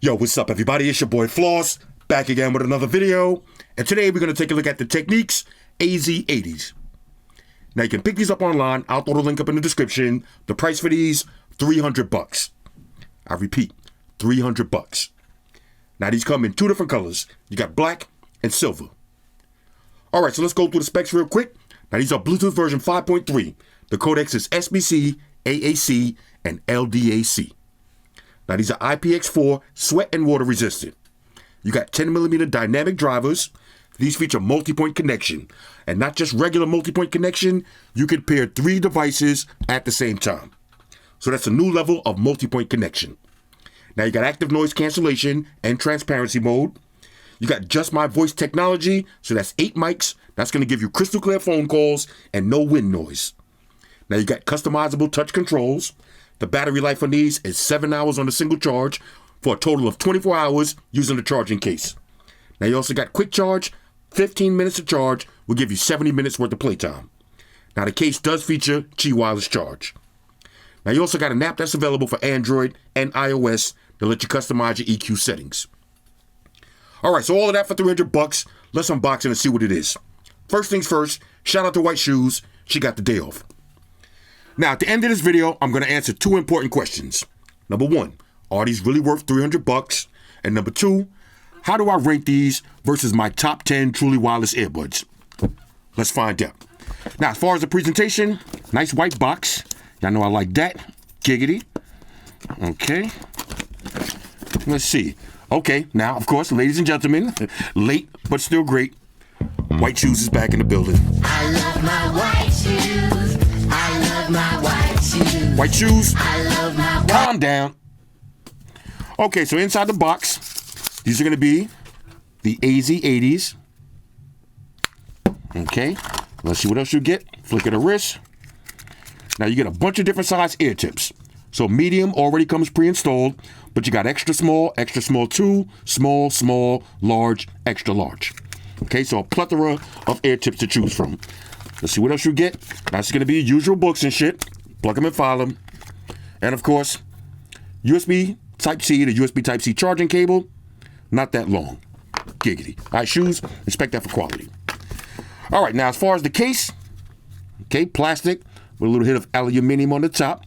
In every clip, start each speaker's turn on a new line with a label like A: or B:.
A: Yo, what's up everybody? It's your boy Floss, back again with another video. And today we're going to take a look at the Technics AZ80s. Now you can pick these up online. I'll throw the link up in the description. The price for these, $300. I repeat, $300. Now these come in two different colors. You got black and silver. Alright, so let's go through the specs real quick. Now these are Bluetooth version 5.3. The codecs is SBC, AAC, and LDAC. Now these are IPX4 sweat and water resistant. You got 10mm dynamic drivers. These feature multipoint connection. And not just regular multipoint connection, you can pair 3 devices at the same time. So that's a new level of multipoint connection. Now you got active noise cancellation and transparency mode. You got just my voice technology, so that's 8 mics. That's going to give you crystal clear phone calls and no wind noise. Now you got customizable touch controls. The battery life on these is 7 hours on a single charge for a total of 24 hours using the charging case. Now you also got quick charge, 15 minutes to charge will give you 70 minutes worth of playtime. Now the case does feature Qi wireless charge. Now you also got an app that's available for Android and iOS to let you customize your EQ settings. Alright, so all of that for $300. Let's unbox it and see what it is. First things first, shout out to White Shoes. She got the day off. Now, at the end of this video, I'm going to answer 2 important questions. Number 1, are these really worth $300? And number 2, how do I rank these versus my top 10 truly wireless earbuds? Let's find out. Now, as far as the presentation, nice white box. Y'all know I like that. Giggity. Okay. Let's see. Okay, now, of course, ladies and gentlemen, late but still great, White Shoes is back in the building.
B: I love my white shoes. I love my white shoes.
A: White Shoes,
B: I love my white.
A: calm down. Okay, so inside the box, these are going to be the AZ80s. Okay, let's see what else you get. Flick of the wrist. Now you get a bunch of different size ear tips. So medium already comes pre-installed, but you got extra small 2, small, small, large, extra large. Okay, so a plethora of ear tips to choose from. Let's see what else you get. That's going to be usual books and shit. Plug them and file them. And of course, USB Type-C to USB Type-C charging cable. Not that long. Giggity. All right, Shoes, inspect that for quality. All right, now as far as the case, okay, plastic with a little hit of aluminum on the top.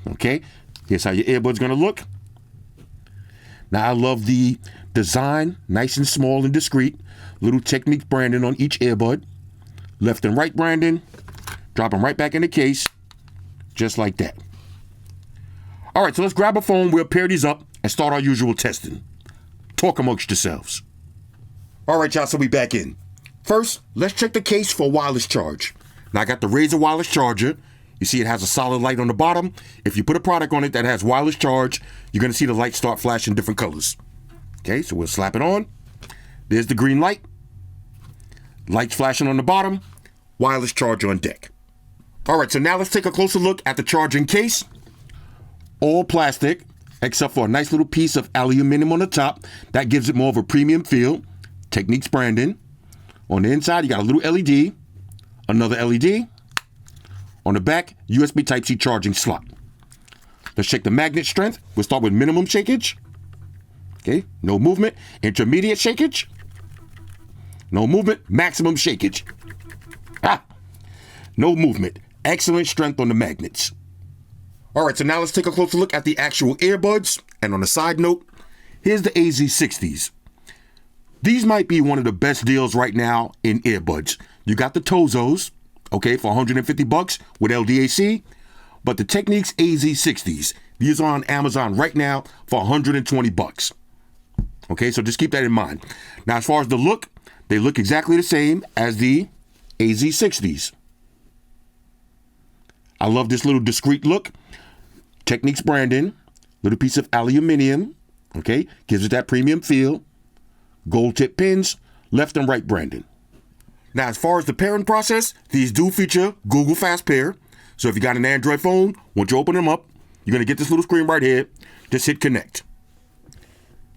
A: Okay, here's how your earbud's going to look. Now I love the design, nice and small and discreet. Little Technics branding on each earbud. Left and right branding. Drop them right back in the case. Just like that. All right, so let's grab a phone. We'll pair these up and start our usual testing. Talk amongst yourselves. All right, y'all, so we back in. First, let's check the case for wireless charge. Now I got the Razer wireless charger. You see it has a solid light on the bottom. If you put a product on it that has wireless charge, you're going to see the light start flashing different colors. Okay, so we'll slap it on. There's the green light. Lights flashing on the bottom. Wireless charger on deck. All right, so now let's take a closer look at the charging case. All plastic, except for a nice little piece of aluminum on the top. That gives it more of a premium feel. Technics branding. On the inside, you got a little LED. Another LED. On the back, USB Type-C charging slot. Let's check the magnet strength. We'll start with minimum shakage. Okay, no movement. Intermediate shakage. No movement. Maximum shakage. No movement. Excellent strength on the magnets. All right, so now let's take a closer look at the actual earbuds. And on a side note, here's the AZ60s. These might be one of the best deals right now in earbuds. You got the Tozos. Okay, for $150 with LDAC, but the Technics AZ60s, these are on Amazon right now for $120. Okay, so just keep that in mind. Now, as far as the look, they look exactly the same as the AZ60s. I love this little discreet look. Technics branding, little piece of aluminum, okay, gives it that premium feel. Gold tip pins, left and right branding. Now, as far as the pairing process, these do feature Google Fast Pair. So if you got an Android phone, once you open them up, you're going to get this little screen right here. Just hit connect.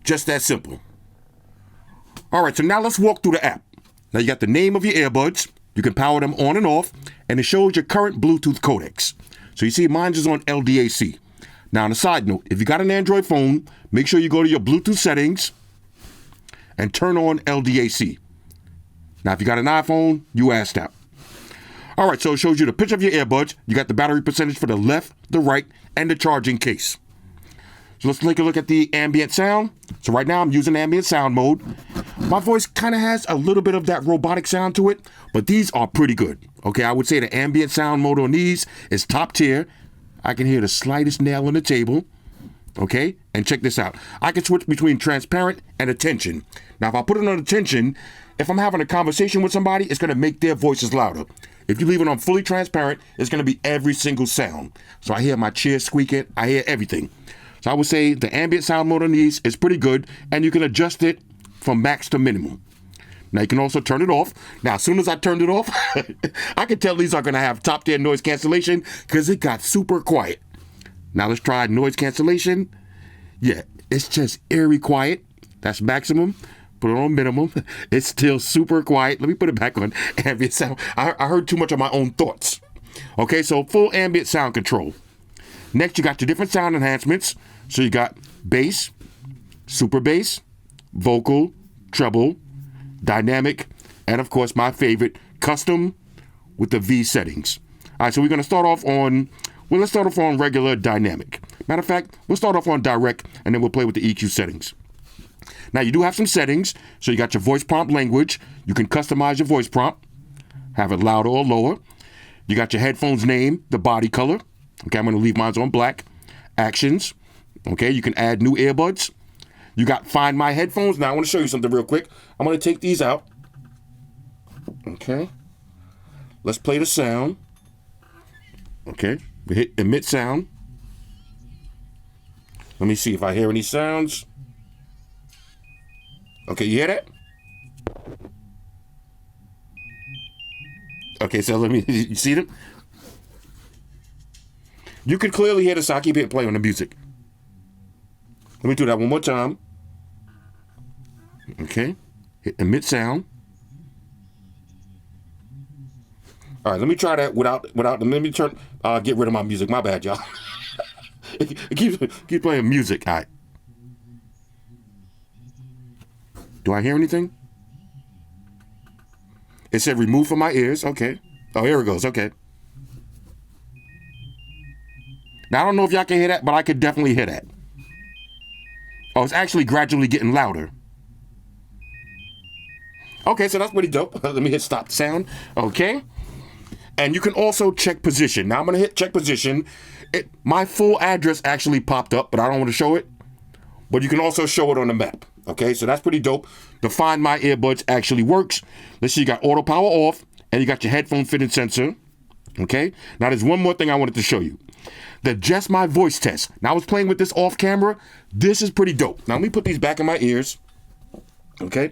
A: Just that simple. All right, so now let's walk through the app. Now you got the name of your earbuds. You can power them on and off, and it shows your current Bluetooth codecs. So you see mine is on LDAC. Now, on a side note, if you got an Android phone, make sure you go to your Bluetooth settings and turn on LDAC. Now, if you got an iPhone, you asked out. All right, so it shows you the picture of your earbuds. You got the battery percentage for the left, the right, and the charging case. So let's take a look at the ambient sound. So right now I'm using ambient sound mode. My voice kind of has a little bit of that robotic sound to it, but these are pretty good. Okay, I would say the ambient sound mode on these is top tier. I can hear the slightest nail on the table. Okay, and check this out. I can switch between transparent and attention. Now, if I put it on attention, if I'm having a conversation with somebody, it's going to make their voices louder. If you leave it on fully transparent, it's going to be every single sound. So I hear my chair squeaking. I hear everything. So I would say the ambient sound mode on these is pretty good, and you can adjust it from max to minimum. Now, you can also turn it off. Now, as soon as I turned it off, I can tell these are going to have top tier noise cancellation because it got super quiet. Now, let's try noise cancellation. Yeah, it's just eerie quiet. That's maximum. Put it on minimum. It's still super quiet. Let me put it back on ambient sound. I heard too much of my own thoughts. Okay, so full ambient sound control. Next, you got your different sound enhancements. So you got bass, super bass, vocal, treble, dynamic, and of course my favorite, custom with the V settings. All right, so we're going to start off on, let's start off on regular dynamic. Matter of fact, we'll start off on direct, and then we'll play with the EQ settings. Now, you do have some settings. So you got your voice prompt language. You can customize your voice prompt, have it louder or lower. You got your headphones name, the body color. Okay, I'm going to leave mine on black. Actions. Okay, you can add new earbuds. You got Find My Headphones. Now, I want to show you something real quick. I'm going to take these out. Okay. Let's play the sound. Okay, we hit emit sound. Let me see if I hear any sounds. Okay, you hear that? Okay, so let me, you see them? You can clearly hear the sound. I keep hitting play on the music. Let me do that one more time. Okay, hit emit sound. All right, let me try that without, let me turn, get rid of my music. My bad, y'all. Keep playing music. All right. Do I hear anything? It said remove from my ears. Okay. Oh, here it goes. Okay. Now, I don't know if y'all can hear that, but I could definitely hear that. Oh, it's actually gradually getting louder. Okay, so that's pretty dope. Let me hit stop sound. Okay. And you can also check position. Now, I'm going to hit check position. My full address actually popped up, but I don't want to show it. But you can also show it on the map. Okay, so that's pretty dope. The Find My Earbuds actually works. Let's see, you got auto power off, and you got your headphone fitting sensor. Okay, now there's one more thing I wanted to show you. The Just My Voice Test. Now, I was playing with this off camera. This is pretty dope. Now, let me put these back in my ears. Okay,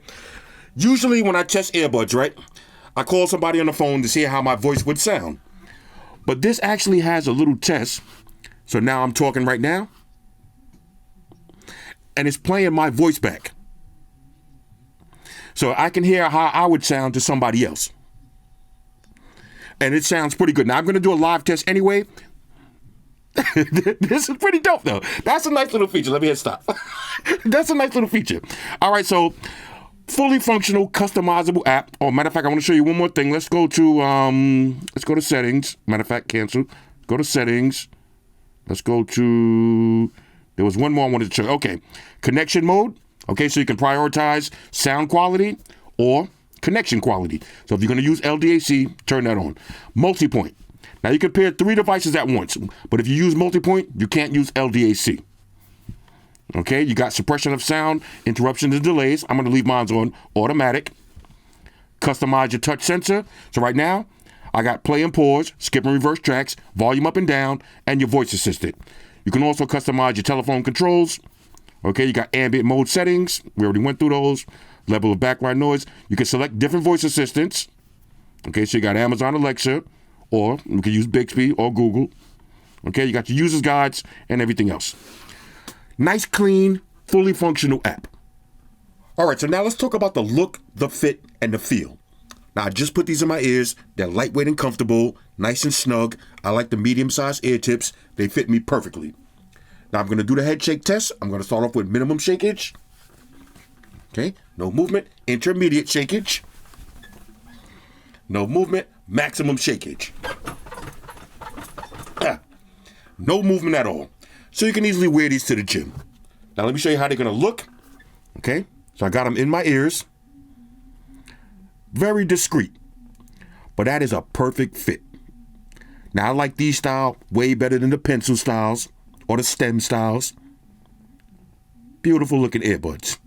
A: usually when I test earbuds, right, I call somebody on the phone to see how my voice would sound. But this actually has a little test. So now I'm talking right now. And it's playing my voice back. So I can hear how I would sound to somebody else. And it sounds pretty good. Now I'm going to do a live test anyway. This is pretty dope though. That's a nice little feature. Let me hit stop. That's a nice little feature. All right, so fully functional, customizable app. Oh, matter of fact, I want to show you one more thing. Let's go to settings. Matter of fact, cancel. Go to settings. Let's go to, there was one more I wanted to show. Okay, connection mode. Okay, so you can prioritize sound quality or connection quality. So if you're going to use LDAC, turn that on. Multipoint. Now you can pair 3 devices at once, but if you use multipoint, you can't use LDAC. Okay, you got suppression of sound, interruptions and delays. I'm going to leave mine on automatic. Customize your touch sensor. So right now, I got play and pause, skip and reverse tracks, volume up and down, and your voice assistant. You can also customize your telephone controls. Okay, you got ambient mode settings. We already went through those. Level of background noise. You can select different voice assistants. Okay, so you got Amazon Alexa, or you can use Bixby or Google. Okay, you got your user's guides and everything else. Nice, clean, fully functional app. All right, so now let's talk about the look, the fit, and the feel. Now, I just put these in my ears. They're lightweight and comfortable, nice and snug. I like the medium-sized ear tips. They fit me perfectly. Now I'm going to do the head shake test. I'm going to start off with minimum shakeage. Okay, no movement. Intermediate shakeage. No movement. Maximum shakeage. No movement at all. So you can easily wear these to the gym. Now let me show you how they're going to look. Okay, so I got them in my ears. Very discreet. But that is a perfect fit. Now I like these style way better than the pencil styles or the stem styles. Beautiful looking earbuds.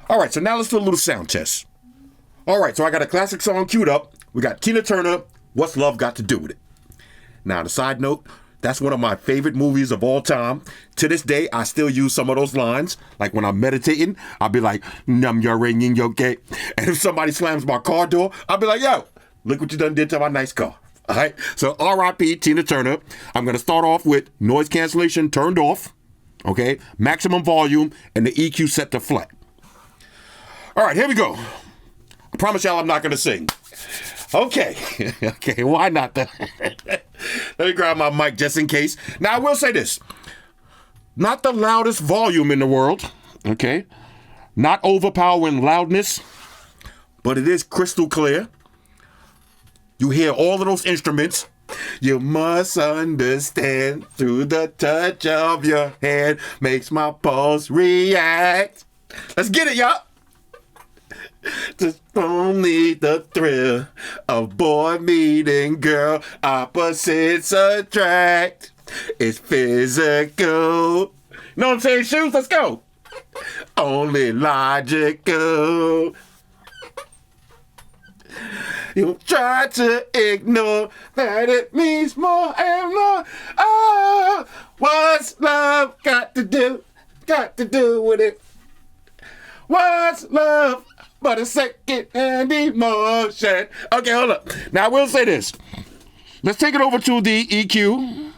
A: All right, so now let's do a little sound test. All right, so I got a classic song queued up. We got Tina Turner, What's Love Got to Do with It? Now, the side note, that's one of my favorite movies of all time. To this day, I still use some of those lines. Like when I'm meditating, I'll be like, "Num your ring in your gate." And if somebody slams my car door, I'll be like, "Yo, look what you done did to my nice car." All right, so R.I.P. Tina Turner. I'm going to start off with noise cancellation turned off, okay, maximum volume, and the EQ set to flat. All right, here we go. I promise y'all I'm not going to sing. Okay, okay, why not? Let me grab my mic just in case. Now, I will say this. Not the loudest volume in the world, okay? Not overpowering loudness, but it is crystal clear. You hear all of those instruments. You must understand through the touch of your hand makes my pulse react. Let's get it, y'all. Just only the thrill of boy meeting girl. Opposites attract. It's physical. You know what I'm saying, Shoes? Let's go. Only logical. You try to ignore that it means more and more. Oh, what's love got to do? Got to do with it? What's love but a second-hand emotion? Okay, hold up. Now, I will say this. Let's take it over to the EQ.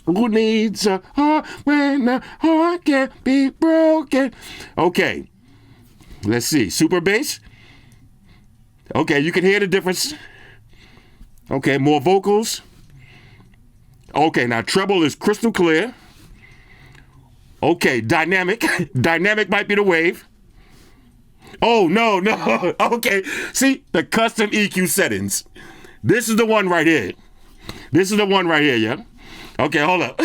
A: Who needs a heart when a heart can't be broken? Okay. Let's see. Super bass. Okay, you can hear the difference. Okay, more vocals. Okay, now treble is crystal clear. Okay, dynamic. Dynamic might be the wave. Oh, no. Okay, see, the custom EQ settings. This is the one right here. Yeah? Okay, hold up.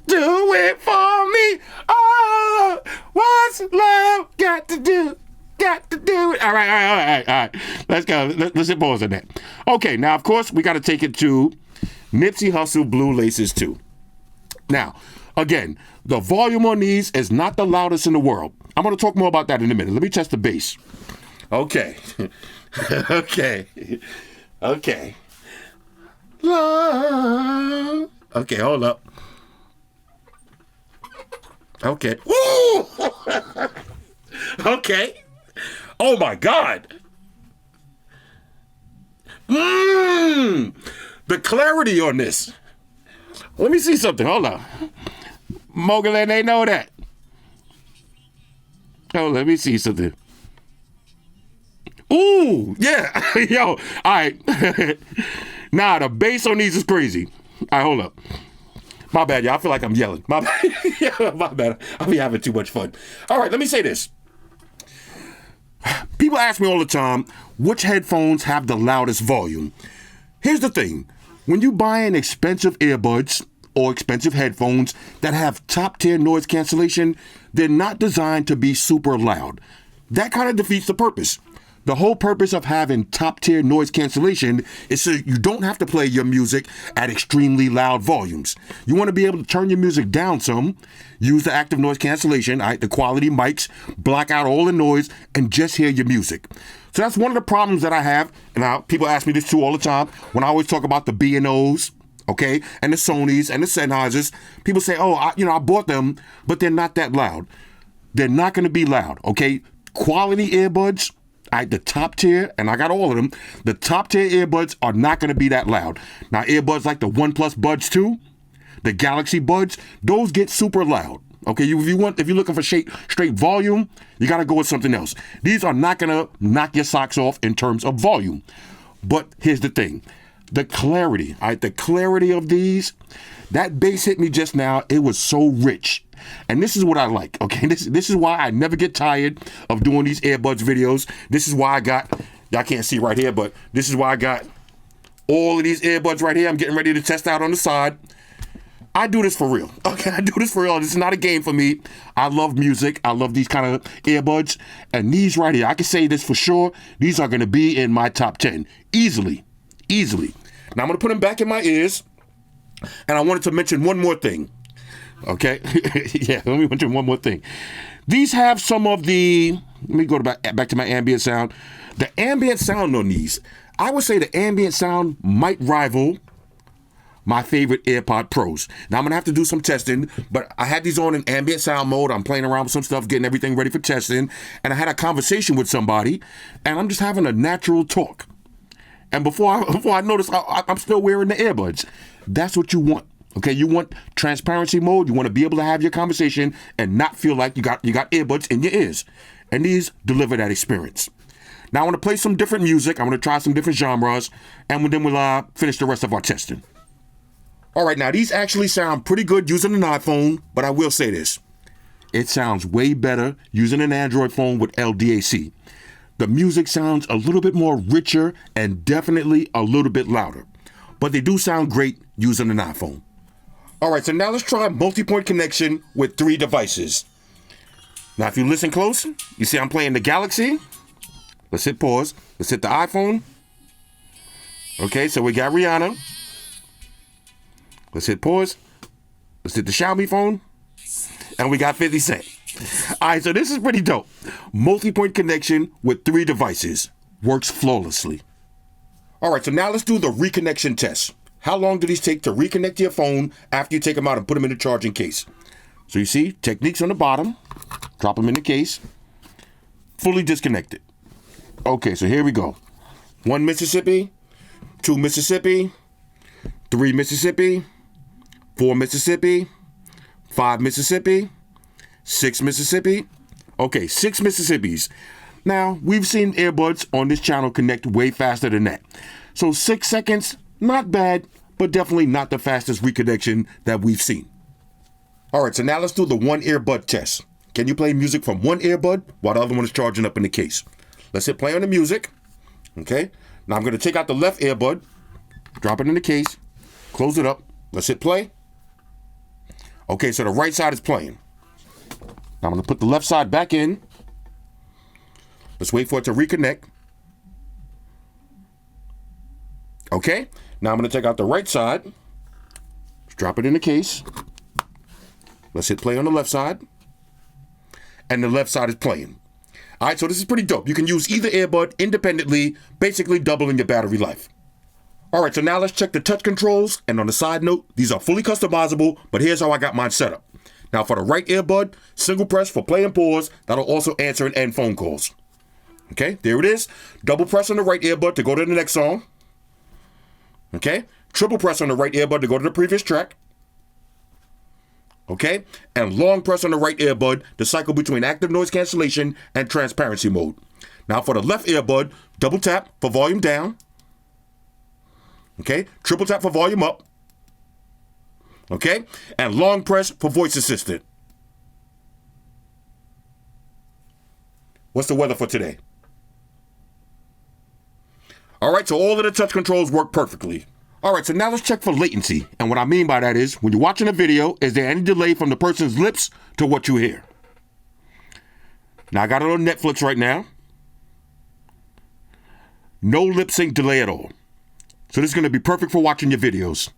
A: Do it for me. Oh, what's love got to do? Got to do it. All right. Let's go. Let's hit pause on that. Okay, now, of course, we got to take it to Nipsey Hussle Blue Laces 2. Now, again, the volume on these is not the loudest in the world. I'm going to talk more about that in a minute. Let me test the bass. Okay. Okay. Love. Okay, hold up. Okay. Woo! Okay. Oh my God. The clarity on this. Let me see something. Hold on. Mogaland, they know that. Oh, let me see something. Ooh, yeah. Yo, all right. Nah, the bass on these is crazy. All right, hold up. My bad, y'all. I feel like I'm yelling. My bad. Yeah, my bad. I'll be having too much fun. All right, let me say this. People ask me all the time, which headphones have the loudest volume? Here's the thing. When you buy an expensive earbuds or expensive headphones that have top-tier noise cancellation, they're not designed to be super loud. That kind of defeats the purpose. The whole purpose of having top-tier noise cancellation is so you don't have to play your music at extremely loud volumes. You want to be able to turn your music down some, use the active noise cancellation, all right, the quality mics, block out all the noise, and just hear your music. So that's one of the problems that I have, and people ask me this too all the time, when I always talk about the B&Os, okay, and the Sonys and the Sennheisers. People say, oh, I bought them, but they're not that loud. They're not going to be loud, okay? Quality earbuds, the top tier, and I got all of them, the top tier earbuds are not going to be that loud. Now, earbuds like the OnePlus Buds 2, the Galaxy Buds, those get super loud. Okay, if you're looking for straight volume, you got to go with something else. These are not going to knock your socks off in terms of volume. But here's the thing. the clarity, all right, the clarity of these, that bass hit me just now. It was so rich. And this is what I like, okay? This is why I never get tired of doing these earbuds videos. This is why I got, y'all can't see right here, but this is why I got all of these earbuds right here. I'm getting ready to test out on the side. I do this for real, okay? I do this for real. This is not a game for me. I love music. I love these kind of earbuds. And these right here, I can say this for sure. These are going to be in my top 10. Easily. Now, I'm going to put them back in my ears. And I wanted to mention one more thing, okay? Yeah, let me mention one more thing. These have some of the, let me go back to my ambient sound. The ambient sound on these, I would say the ambient sound might rival my favorite AirPod Pros. Now, I'm going to have to do some testing, but I had these on in ambient sound mode. I'm playing around with some stuff, getting everything ready for testing, and I had a conversation with somebody, and I'm just having a natural talk. And before I notice, I'm still wearing the earbuds. That's what you want, okay? You want transparency mode. You want to be able to have your conversation and not feel like you got earbuds in your ears. And these deliver that experience. Now, I want to play some different music. I want to try some different genres, and then we'll finish the rest of our testing. All right, now these actually sound pretty good using an iPhone, but I will say this. It sounds way better using an Android phone with LDAC. The music sounds a little bit more richer and definitely a little bit louder, but they do sound great using an iPhone. All right, so now let's try multi-point connection with 3 devices. Now, if you listen close, you see I'm playing the Galaxy. Let's hit pause. Let's hit the iPhone. Okay, so we got Rihanna. Let's hit pause. Let's hit the Xiaomi phone. And we got 50 Cent. All right, so this is pretty dope. Multi-point connection with 3 devices. Works flawlessly. All right, so now let's do the reconnection test. How long do these take to reconnect your phone after you take them out and put them in the charging case? So you see, Technics on the bottom. Drop them in the case. Fully disconnected. Okay, so here we go. 1 Mississippi, 2 Mississippi, 3 Mississippi, 4 Mississippi, 5 Mississippi, 6 Mississippi. Okay, 6 Mississippis. Now, we've seen earbuds on this channel connect way faster than that. So 6 seconds, not bad, but definitely not the fastest reconnection that we've seen. All right, so now let's do the 1 earbud test. Can you play music from 1 earbud while the other one is charging up in the case? Let's hit play on the music. Okay, now I'm going to take out the left earbud, drop it in the case, close it up. Let's hit play. Okay, so the right side is playing. Now I'm going to put the left side back in. Let's wait for it to reconnect. Okay, now I'm going to take out the right side. Let's drop it in the case. Let's hit play on the left side. And the left side is playing. All right, so this is pretty dope. You can use either earbud independently, basically doubling your battery life. All right, so now let's check the touch controls. And on the side note, these are fully customizable, but here's how I got mine set up. Now for the right earbud, single press for play and pause. That'll also answer and end phone calls. Okay, there it is. Double press on the right earbud to go to the next song. Okay, triple press on the right earbud to go to the previous track. Okay, and long press on the right earbud to cycle between active noise cancellation and transparency mode. Now for the left earbud, double tap for volume down. Okay, triple tap for volume up. Okay, and long press for voice assistant. What's the weather for today? All right, so all of the touch controls work perfectly. All right, so now let's check for latency. And what I mean by that is, when you're watching a video, is there any delay from the person's lips to what you hear? Now, I got it on Netflix right now. No lip sync delay at all. So this is going to be perfect for watching your videos.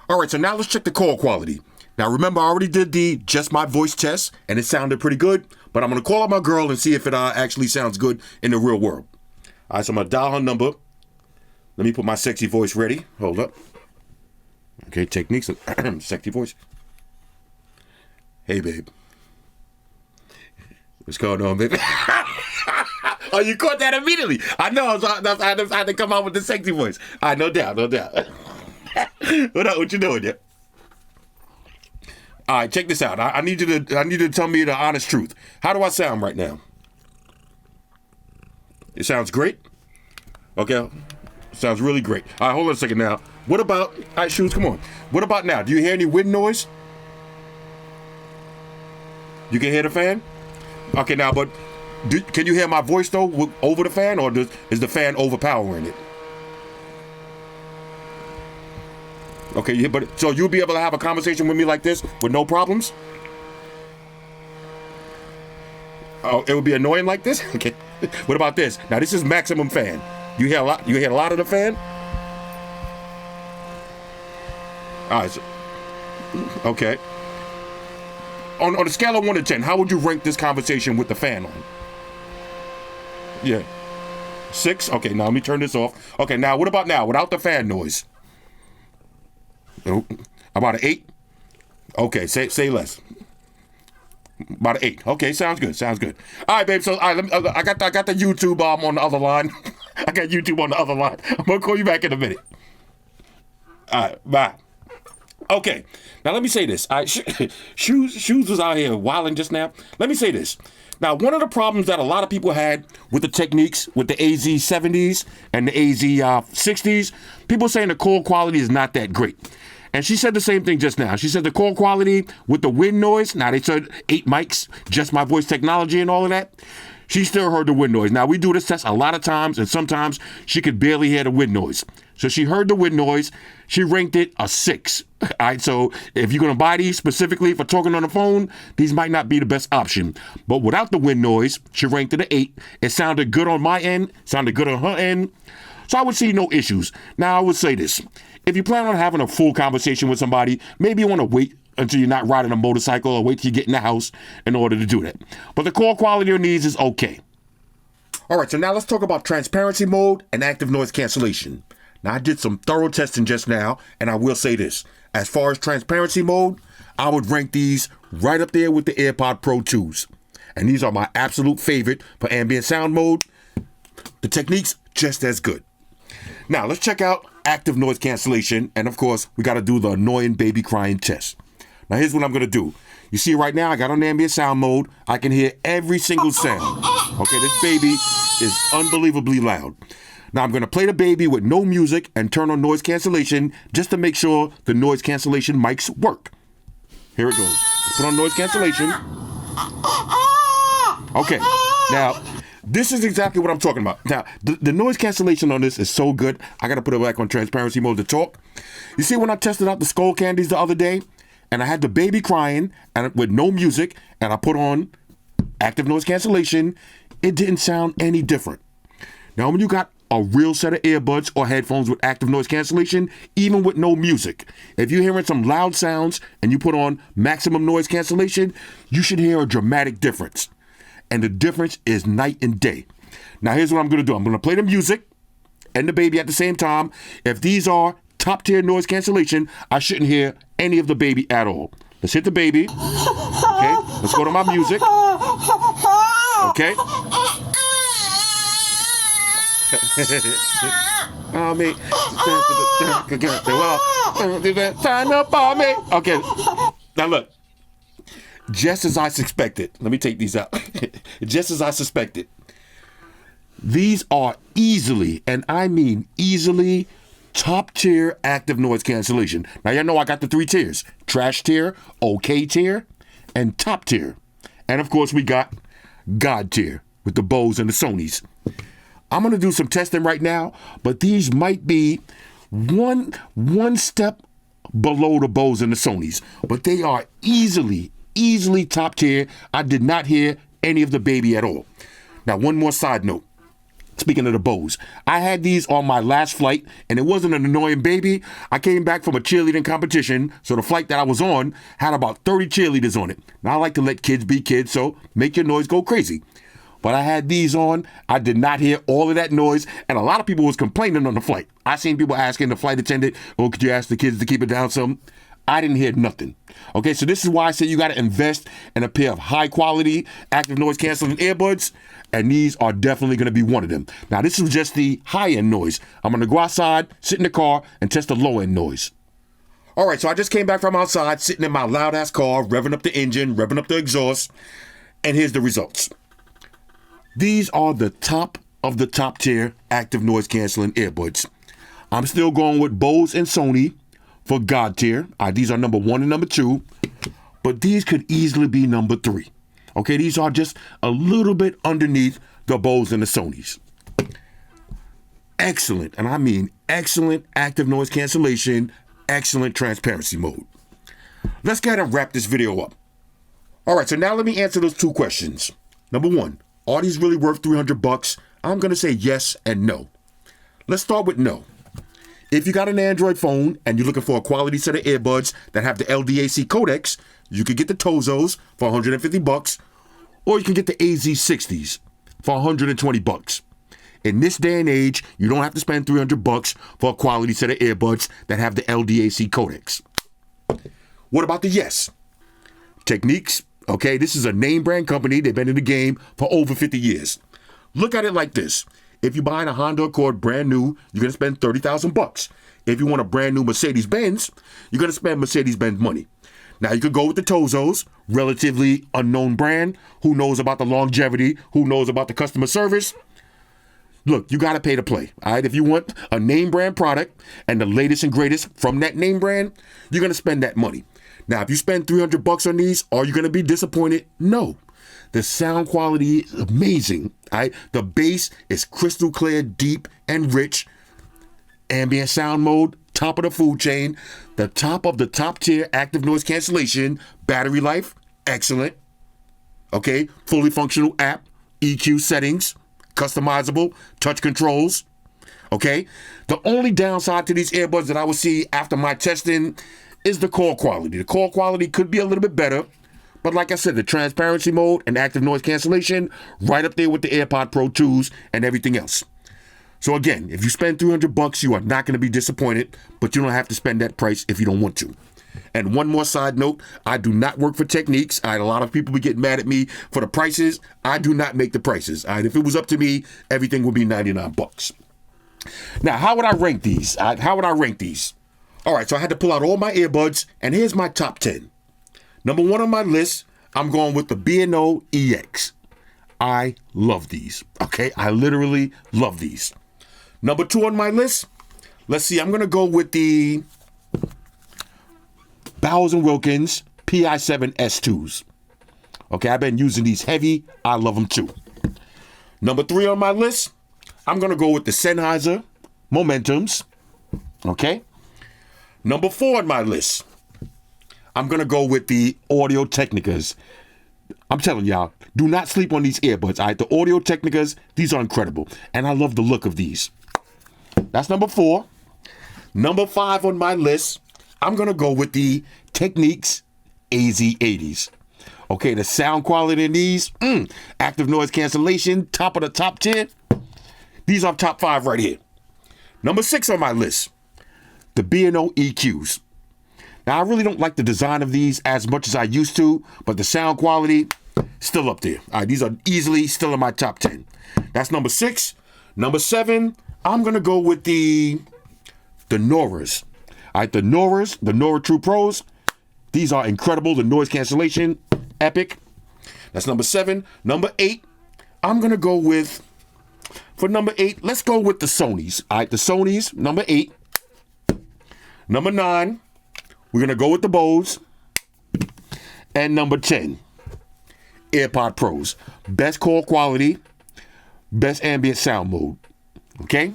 A: All right, so now let's check the call quality. Now, remember, I already did the just my voice test, and it sounded pretty good. But I'm going to call up my girl and see if it actually sounds good in the real world. All right, so I'm going to dial her number. Let me put my sexy voice ready. Hold up. Okay, Techniques, sexy voice. Hey, babe. What's going on, baby? Oh, you caught that immediately. I know. I had to come out with the sexy voice. All right, no doubt, no doubt. What up? What you doing there? All right, check this out. I need you to tell me the honest truth. How do I sound right now? It sounds great. Okay. Sounds really great. All right, hold on a second now. What about, all right, Shoes, come on. What about now? Do you hear any wind noise? You can hear the fan? Okay, now, but can you hear my voice, though, over the fan, or is the fan overpowering it? Okay, but so you'll be able to have a conversation with me like this with no problems? Oh, it would be annoying like this? Okay. What about this? Now, this is maximum fan. You hear a lot? You hear a lot of the fan? All right. So, okay. On a scale of 1 to 10, how would you rank this conversation with the fan on? Yeah. 6? Okay, now let me turn this off. Okay, now what about now without the fan noise? About an 8? Okay, say less. About an 8. Okay, sounds good. All right, babe. So all right, I got the YouTube on the other line. I got YouTube on the other line. I'm gonna call you back in a minute. All right, bye. Okay, now let me say this. Shoes was out here wilding just now. Let me say this. Now, one of the problems that a lot of people had with the Technics, with the AZ70s and the AZ60s, people saying the call quality is not that great. And she said the same thing just now. She said the call quality with the wind noise, now they said 8 mics, just my voice technology and all of that. She still heard the wind noise. Now, we do this test a lot of times, and sometimes she could barely hear the wind noise. So she heard the wind noise. She ranked it a 6. All right, so if you're going to buy these specifically for talking on the phone, these might not be the best option. But without the wind noise, she ranked it an 8. It sounded good on my end, sounded good on her end. So I would see no issues. Now, I would say this. If you plan on having a full conversation with somebody, maybe you want to wait until you're not riding a motorcycle or wait till you get in the house in order to do that. But the call quality of these is okay. All right, so now let's talk about transparency mode and active noise cancellation. Now, I did some thorough testing just now, and I will say this. As far as transparency mode, I would rank these right up there with the AirPod Pro 2s. And these are my absolute favorite for ambient sound mode. The Techniques, just as good. Now, let's check out active noise cancellation. And, of course, we got to do the annoying baby crying test. Now, here's what I'm going to do. You see right now, I got on ambient sound mode. I can hear every single sound. Okay, this baby is unbelievably loud. Now, I'm going to play the baby with no music and turn on noise cancellation just to make sure the noise cancellation mics work. Here it goes. Let's put on noise cancellation. Okay, now, this is exactly what I'm talking about. Now, the noise cancellation on this is so good, I got to put it back on transparency mode to talk. You see when I tested out the skull candies the other day, and I had the baby crying and with no music, and I put on active noise cancellation, it didn't sound any different. Now, when you got a real set of earbuds or headphones with active noise cancellation, even with no music, if you're hearing some loud sounds and you put on maximum noise cancellation, you should hear a dramatic difference. And the difference is night and day. Now, here's what I'm going to do. I'm going to play the music and the baby at the same time. If these are top tier noise cancellation, I shouldn't hear any of the baby at all. Let's hit the baby. Okay, let's go to my music. Okay. Okay, now look. Just as I suspected. Let me take these out. Just as I suspected. These are easily, and I mean easily, top tier active noise cancellation. Now, y'all know I got the 3 tiers. Trash tier, okay tier, and top tier. And, of course, we got God tier with the Bose and the Sonys. I'm going to do some testing right now, but these might be one step below the Bose and the Sonys. But they are easily top tier. I did not hear any of the baby at all. Now, one more side note. Speaking of the Bose, I had these on my last flight, and it wasn't an annoying baby. I came back from a cheerleading competition, so the flight that I was on had about 30 cheerleaders on it. Now, I like to let kids be kids, so make your noise go crazy. But I had these on. I did not hear all of that noise, and a lot of people was complaining on the flight. I seen people asking the flight attendant, oh, could you ask the kids to keep it down some? I didn't hear nothing. Okay, so this is why I say you got to invest in a pair of high-quality active noise canceling earbuds, and these are definitely going to be one of them. Now, this is just the high-end noise. I'm going to go outside, sit in the car, and test the low-end noise. All right, so I just came back from outside, sitting in my loud-ass car, revving up the engine, revving up the exhaust, and here's the results. These are the top of the top tier active noise canceling earbuds. I'm still going with Bose and Sony for God tier. These are number 1 and number 2, but these could easily be number 3. Okay, these are just a little bit underneath the Bose and the Sonys. Excellent, and I mean excellent active noise cancellation, excellent transparency mode. Let's go ahead and wrap this video up. All right, so now let me answer those 2 questions. Number 1, are these really worth $300? I'm going to say yes and no. Let's start with no. If you got an Android phone and you're looking for a quality set of earbuds that have the LDAC codecs, you could get the Tozos for $150, or you can get the AZ60s for $120. In this day and age, you don't have to spend $300 for a quality set of earbuds that have the LDAC codecs. What about the yes? Technics, okay, this is a name brand company. They've been in the game for over 50 years. Look at it like this. If you're buying a Honda Accord brand new, you're going to spend $30,000. If you want a brand new Mercedes-Benz, you're going to spend Mercedes-Benz money. Now, you could go with the Tozos, relatively unknown brand. Who knows about the longevity? Who knows about the customer service? Look, you got to pay to play, all right? If you want a name brand product and the latest and greatest from that name brand, you're going to spend that money. Now, if you spend $300 on these, are you going to be disappointed? No. The sound quality is amazing, all right? The bass is crystal clear, deep, and rich. Ambient sound mode, top of the food chain. The top of the top tier active noise cancellation. Battery life, excellent. Okay, fully functional app, EQ settings, customizable, touch controls. Okay, the only downside to these earbuds that I would see after my testing is the call quality. The call quality could be a little bit better, but like I said, the transparency mode and active noise cancellation, right up there with the AirPod Pro 2s and everything else. So again, if you spend $300, you are not going to be disappointed, but you don't have to spend that price if you don't want to. And one more side note, I do not work for Technics. A lot of people be getting mad at me for the prices. I do not make the prices. If it was up to me, everything would be $99. Now, how would I rank these? All right, so I had to pull out all my earbuds, and here's my top 10. Number 1 on my list, I'm going with the B&O EX. I love these, okay? I literally love these. Number 2 on my list, let's see, I'm going to go with the Bowers & Wilkins PI7 S2s. Okay, I've been using these heavy. I love them too. Number 3 on my list, I'm going to go with the Sennheiser Momentums. Okay. Number 4 on my list, I'm going to go with the Audio Technicas. I'm telling y'all, do not sleep on these earbuds. All right, the Audio Technicas, these are incredible. And I love the look of these. That's number 4. Number 5 on my list, I'm going to go with the Technics AZ80s. Okay, the sound quality in these, active noise cancellation, top of the top 10. These are top 5 right here. Number 6 on my list, the B&O EQs. Now, I really don't like the design of these as much as I used to, but the sound quality, still up there. All right, these are easily still in my top 10. That's number 6. Number 7, I'm going to go with the Noras. All right, the Nora True Pros. These are incredible. The noise cancellation, epic. That's number 7. Number 8, I'm going to go with, for number 8, let's go with the Sonys. All right, the Sonys, number 8. Number 9, we're going to go with the Bose. And number 10, AirPod Pros. Best call quality, best ambient sound mode. Okay?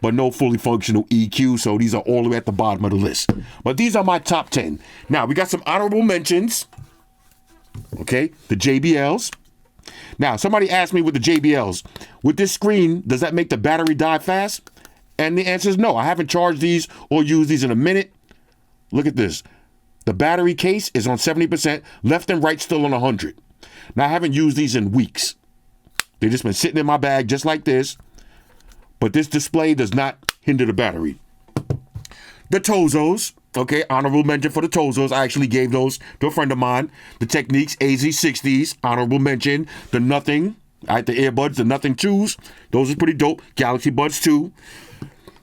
A: But no fully functional EQ, so these are all the way at the bottom of the list. But these are my top 10. Now, we got some honorable mentions. Okay, the JBLs. Now, somebody asked me with the JBLs, with this screen, does that make the battery die fast? And the answer is no. I haven't charged these or used these in a minute. Look at this. The battery case is on 70%, left and right still on 100. Now, I haven't used these in weeks. They've just been sitting in my bag just like this. But this display does not hinder the battery. The Tozos, okay, honorable mention for the Tozos. I actually gave those to a friend of mine. The Technics AZ60s, honorable mention. The Nothing, all right, the Earbuds, the Nothing 2s. Those are pretty dope. Galaxy Buds 2.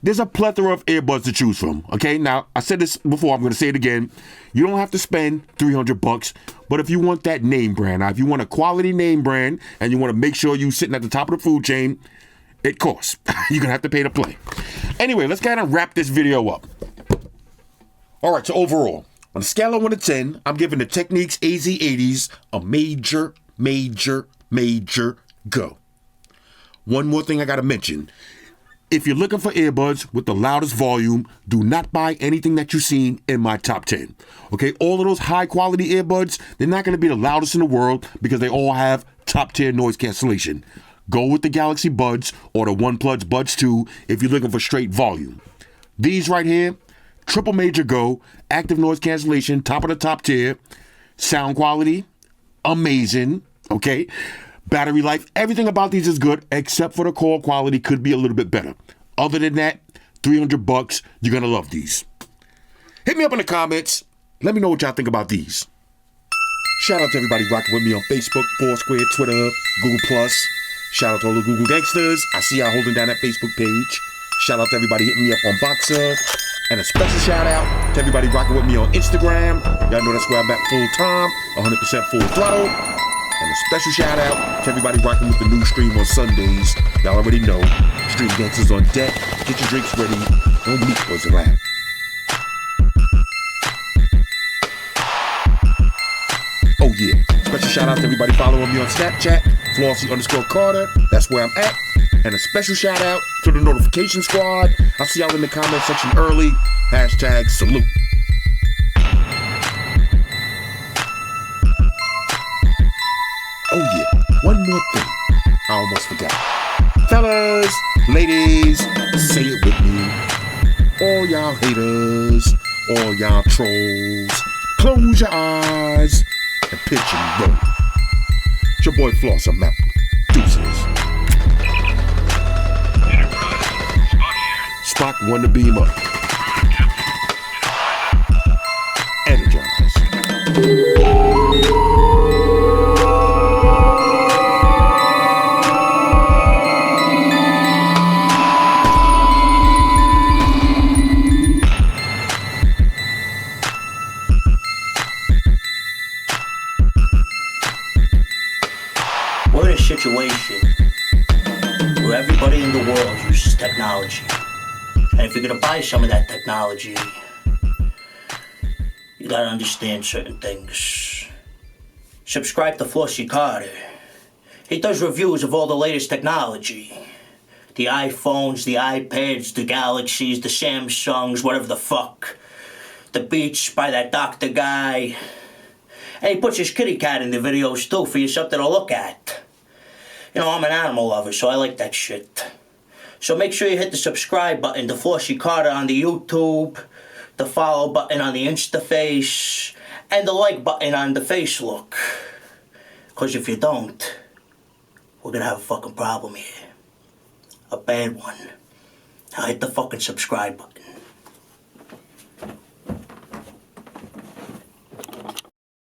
A: There's a plethora of earbuds to choose from, okay? Now, I said this before. I'm going to say it again. You don't have to spend $300, but if you want that name brand, now, if you want a quality name brand and you want to make sure you're sitting at the top of the food chain, It costs. You're going to have to pay to play. Anyway, let's kind of wrap this video up. All right, so overall, on a scale of 1 to 10, I'm giving the Technics AZ80s a major, major, major go. One more thing I got to mention. If you're looking for earbuds with the loudest volume, do not buy anything that you've seen in my top 10. Okay, all of those high quality earbuds, they're not going to be the loudest in the world because they all have top tier noise cancellation. Go with the Galaxy Buds or the OnePlus Buds 2 if you're looking for straight volume. These right here, triple major go, active noise cancellation, top of the top tier, sound quality, amazing, okay? Battery life, everything about these is good except for the call quality could be a little bit better. Other than that, $300, you're gonna love these. Hit me up in the comments. Let me know what y'all think about these. Shout out to everybody rocking with me on Facebook, Foursquare, Twitter, Google+. Shout out to all the Google gangsters. I see y'all holding down that Facebook page. Shout out to everybody hitting me up on Boxer. And a special shout out to everybody rocking with me on Instagram. Y'all know that's where I'm at full time, 100% full throttle. And a special shout out to everybody rocking with the new stream on Sundays. Y'all already know, Stream Gangsters on deck. Get your drinks ready. No meat was allowed. Oh yeah, special shout out to everybody following me on Snapchat, Flossy_Carter. That's where I'm at. And a special shout out to the notification squad. I'll see y'all in the comment section early. Hashtag salute. Oh yeah, one more thing. I almost forgot. Fellas, ladies, say it with me. All y'all haters, all y'all trolls, close your eyes and pitch and roll. It's your boy Floss, I'm out. Deuces. Spock won the beam up. Energize.
C: We're in a situation where everybody in the world uses technology. And if you're gonna buy some of that technology, you gotta understand certain things. Subscribe to Flossy Carter. He does reviews of all the latest technology. The iPhones, the iPads, the Galaxies, the Samsungs, whatever the fuck. The Beats by that doctor guy. And he puts his kitty cat in the videos too for you something to look at. You know, I'm an animal lover, so I like that shit. So make sure you hit the subscribe button to Flossy Carter on the YouTube, the follow button on the Instaface, and the like button on the Facelook. Because if you don't, we're gonna have a fucking problem here. A bad one. Now hit the fucking subscribe button.